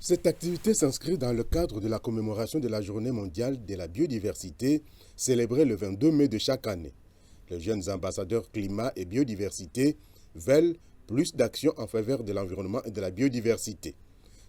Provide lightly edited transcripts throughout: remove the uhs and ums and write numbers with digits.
Cette activité s'inscrit dans le cadre de la commémoration de la Journée mondiale de la biodiversité, célébrée le 22 mai de chaque année. Les jeunes ambassadeurs climat et biodiversité veulent plus d'actions en faveur de l'environnement et de la biodiversité.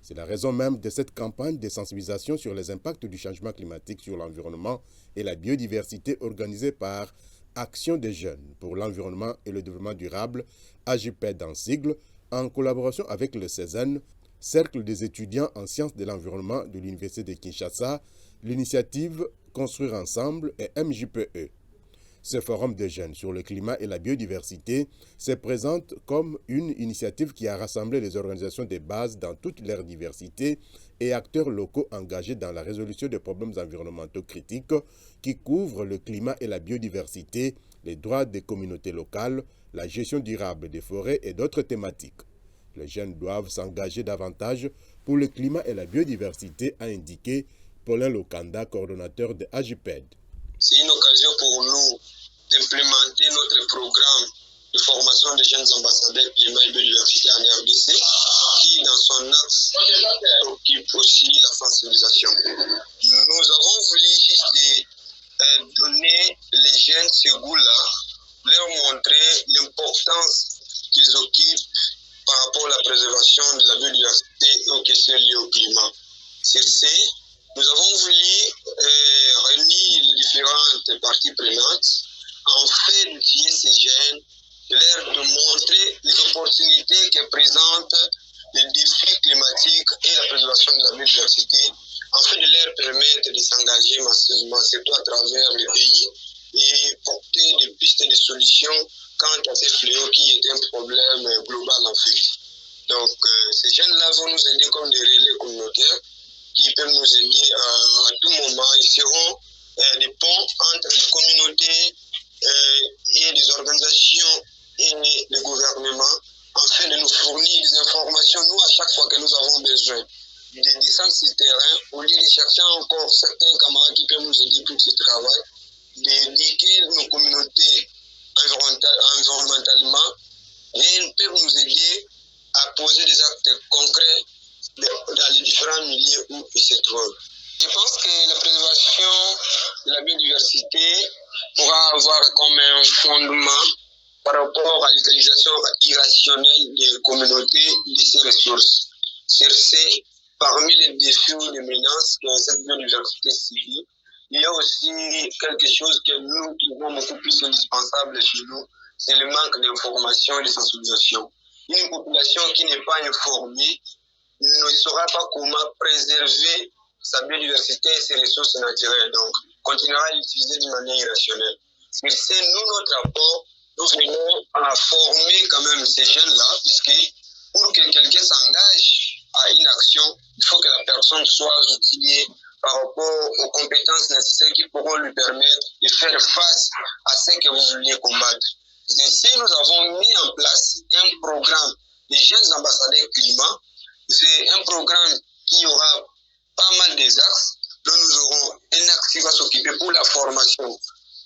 C'est la raison même de cette campagne de sensibilisation sur les impacts du changement climatique sur l'environnement et la biodiversité organisée par Action des jeunes pour l'environnement et le développement durable, AJPED en sigle, en collaboration avec le CESEN, Cercle des étudiants en sciences de l'environnement de l'Université de Kinshasa, l'initiative Construire ensemble et MJPE. Ce forum de jeunes sur le climat et la biodiversité se présente comme une initiative qui a rassemblé les organisations de base dans toute leur diversité et acteurs locaux engagés dans la résolution des problèmes environnementaux critiques qui couvrent le climat et la biodiversité, les droits des communautés locales, la gestion durable des forêts et d'autres thématiques. Les jeunes doivent s'engager davantage pour le climat et la biodiversité, a indiqué Paulin Lokanda, coordonnateur de AJPED. C'est une occasion pour nous d'implémenter notre programme de formation des jeunes ambassadeurs climat et biodiversité en RDC, qui dans son axe occupe aussi la sensibilisation. Nous avons voulu juste donner les jeunes ce goût-là, leur montrer l'importance qu'ils occupent par rapport à la préservation de la biodiversité et aux questions liées au climat. Sur ce, nous avons voulu réunir les différentes parties prenantes en fait d'utiliser ces jeunes, de leur montrer les opportunités que présentent les défis climatiques et la préservation de la biodiversité, afin de leur permettre de s'engager massivement, surtout à travers le pays, et porter des pistes de solutions quant à ces fléaux qui est un problème global en fait. Donc ces jeunes-là vont nous aider comme des relais communautaires qui peuvent nous aider à tout moment. Ils seront des ponts entre les communautés et les organisations et les gouvernements afin de nous fournir des informations, nous, à chaque fois que nous avons besoin de descendre sur le terrain, au lieu de chercher encore certains camarades qui peuvent nous aider pour ce travail, d'éduquer nos communautés environnementalement et peuvent nous aider à poser des actes concrets dans les différents milieux où ils se trouvent. Je pense que la préservation de la biodiversité pourra avoir comme un fondement par rapport à l'utilisation irrationnelle des communautés de ces ressources. Sur ce, parmi les défis ou les menaces que cette biodiversité subit, il y a aussi quelque chose que nous trouvons beaucoup plus indispensable chez nous, c'est le manque d'information et de sensibilisation. Une population qui n'est pas informée ne saura pas comment préserver sa biodiversité et ses ressources naturelles, donc continuera à l'utiliser d'une manière irrationnelle. Mais c'est nous, notre apport, nous venons à former quand même ces jeunes-là, puisque pour que quelqu'un s'engage à une action, il faut que la personne soit outillée par rapport aux compétences nécessaires qui pourront lui permettre de faire face à ce que vous voulez combattre. Ici, nous avons mis en place un programme des jeunes ambassadeurs climat. C'est un programme qui aura pas mal des axes, dont nous aurons un axe qui va s'occuper pour la formation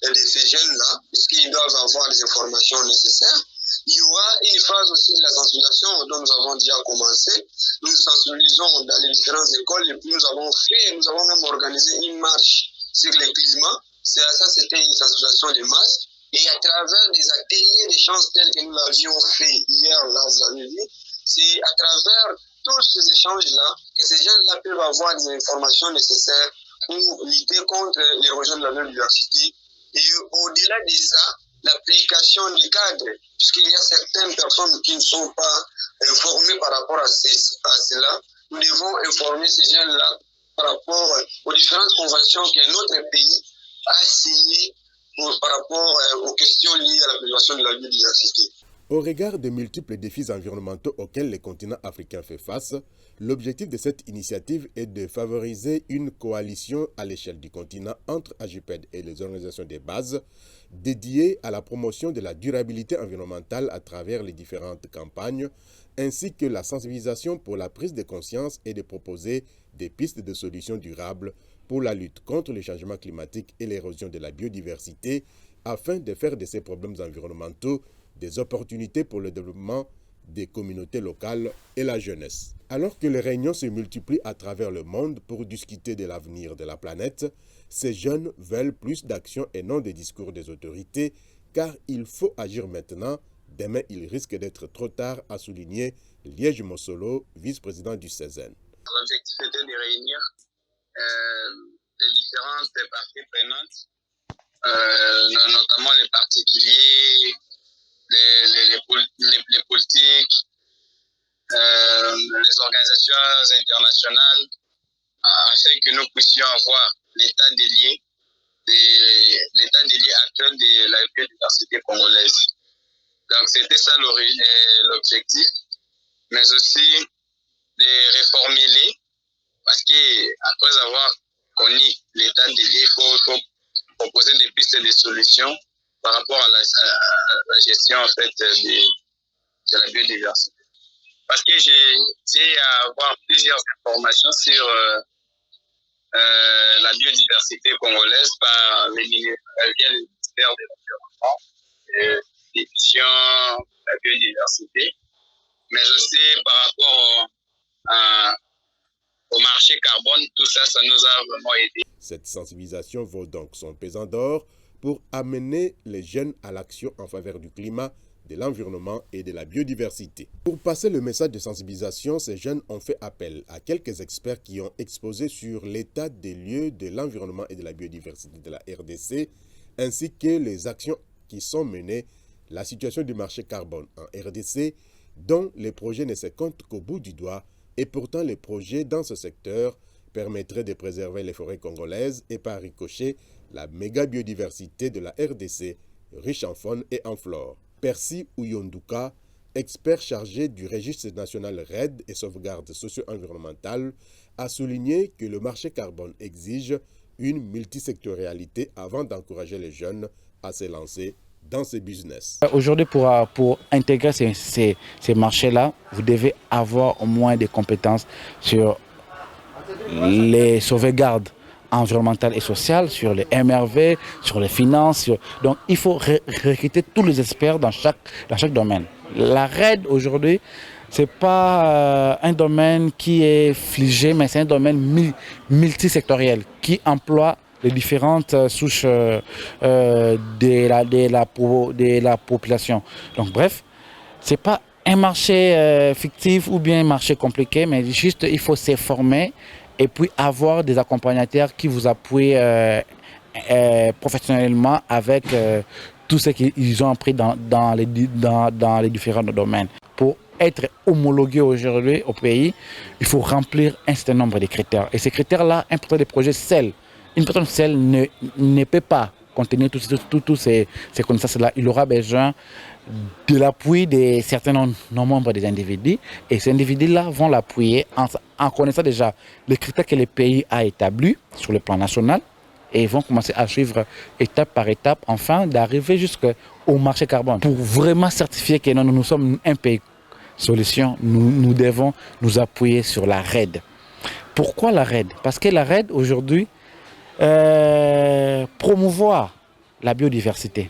de ces jeunes-là, puisqu'ils doivent avoir les informations nécessaires. Il y aura une phase aussi de la sensibilisation dont nous avons déjà commencé. Nous sensibilisons dans les différentes écoles et puis nous avons même organisé une marche sur le climat. C'était une sensibilisation de masse. Et à travers des ateliers d'échange tels que nous l'avions fait hier, là, vous avez vu, c'est à travers tous ces échanges-là que ces jeunes-là peuvent avoir des informations nécessaires pour lutter contre l'érosion de la biodiversité. Et au-delà de ça, l'application du cadre, puisqu'il y a certaines personnes qui ne sont pas informées par rapport à cela, nous devons informer ces jeunes-là par rapport aux différentes conventions que notre pays a signées par rapport aux questions liées à la préservation de la biodiversité. Au regard des multiples défis environnementaux auxquels le continent africain fait face, l'objectif de cette initiative est de favoriser une coalition à l'échelle du continent entre AJPED et les organisations de base dédiées à la promotion de la durabilité environnementale à travers les différentes campagnes, ainsi que la sensibilisation pour la prise de conscience et de proposer des pistes de solutions durables pour la lutte contre le changement climatique et l'érosion de la biodiversité, afin de faire de ces problèmes environnementaux des opportunités pour le développement des communautés locales et la jeunesse. Alors que les réunions se multiplient à travers le monde pour discuter de l'avenir de la planète, ces jeunes veulent plus d'action et non des discours des autorités, car il faut agir maintenant. Demain, il risque d'être trop tard, a souligné Liège Mossolo, vice-président du CESEN. L'objectif était de réunir les différentes parties prenantes, notamment les particuliers, les politiques, les organisations internationales, afin que nous puissions avoir l'état des lieux actuel de la biodiversité congolaise. Donc c'était ça l'objectif, mais aussi de reformuler, parce qu'après avoir connu l'état des lieux, il faut proposer des pistes de solutions par rapport à la gestion en fait de la biodiversité. Parce que j'ai à avoir plusieurs informations sur la biodiversité congolaise par les ministère de l'Environnement, l'émission de la biodiversité, mais aussi par rapport au marché carbone, tout ça, ça nous a vraiment aidé. Cette sensibilisation vaut donc son pesant d'or pour amener les jeunes à l'action en faveur du climat, de l'environnement et de la biodiversité. Pour passer le message de sensibilisation, ces jeunes ont fait appel à quelques experts qui ont exposé sur l'état des lieux de l'environnement et de la biodiversité de la RDC, ainsi que les actions qui sont menées, la situation du marché carbone en RDC, dont les projets ne se comptent qu'au bout du doigt, et pourtant les projets dans ce secteur permettraient de préserver les forêts congolaises et par ricochet la méga biodiversité de la RDC, riche en faune et en flore. Percy Uyonduka, expert chargé du registre national RED et sauvegarde socio-environnementale, a souligné que le marché carbone exige une multisectorialité avant d'encourager les jeunes à se lancer dans ces business. Aujourd'hui, pour intégrer ces marchés-là, vous devez avoir au moins des compétences sur les sauvegardes environnementales et sociales, sur les MRV, sur les finances. Donc, il faut recruter tous les experts dans chaque domaine. La RED, aujourd'hui, ce n'est pas un domaine qui est figé, mais c'est un domaine multisectoriel qui emploie les différentes souches de la population. Donc bref, ce n'est pas un marché fictif ou bien un marché compliqué, mais juste il faut se former et puis avoir des accompagnateurs qui vous appuient professionnellement avec tout ce qu'ils ont appris dans les différents domaines. Pour être homologué aujourd'hui au pays, il faut remplir un certain nombre de critères. Et ces critères-là, un porteur de projet seul, une personne seule ne peut pas contenir tous ces connaissances-là. Il aura besoin de l'appui de certains nombres des individus. Et ces individus-là vont l'appuyer en connaissant déjà les critères que le pays a établis sur le plan national. Et ils vont commencer à suivre étape par étape, afin d'arriver jusqu'au marché carbone. Pour vraiment certifier que nous sommes un pays solution, nous devons nous appuyer sur la RED. Pourquoi la RED? Parce que la RED, aujourd'hui, promouvoir la biodiversité,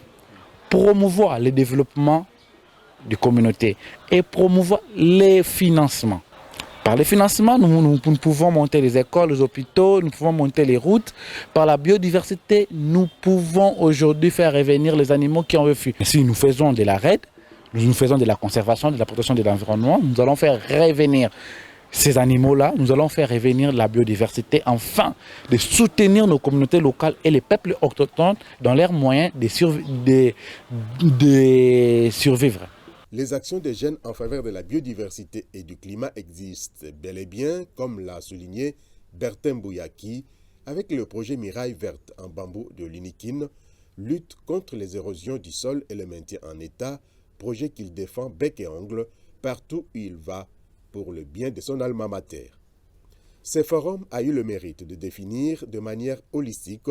promouvoir le développement des communautés et promouvoir les financements. Par les financements, nous pouvons monter les écoles, les hôpitaux, nous pouvons monter les routes. Par la biodiversité, nous pouvons aujourd'hui faire revenir les animaux qui ont refusé. Si nous faisons de la RED, nous faisons de la conservation, de la protection de l'environnement, nous allons faire revenir ces animaux-là, nous allons faire revenir la biodiversité, afin de soutenir nos communautés locales et les peuples autochtones dans leurs moyens de survivre. Les actions des jeunes en faveur de la biodiversité et du climat existent bel et bien, comme l'a souligné Bertin Bouyaki, avec le projet Miraille Verte en bambou de l'Unikine, lutte contre les érosions du sol et le maintien en état, projet qu'il défend bec et ongle partout où il va pour le bien de son alma mater. Ce forum a eu le mérite de définir de manière holistique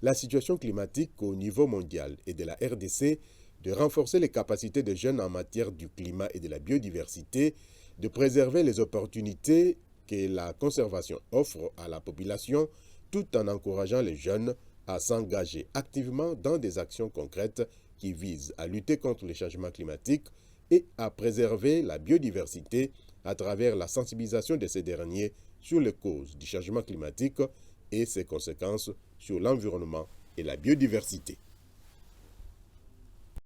la situation climatique au niveau mondial et de la RDC, de renforcer les capacités des jeunes en matière du climat et de la biodiversité, de préserver les opportunités que la conservation offre à la population, tout en encourageant les jeunes à s'engager activement dans des actions concrètes qui visent à lutter contre les changements climatiques et à préserver la biodiversité à travers la sensibilisation de ces derniers sur les causes du changement climatique et ses conséquences sur l'environnement et la biodiversité.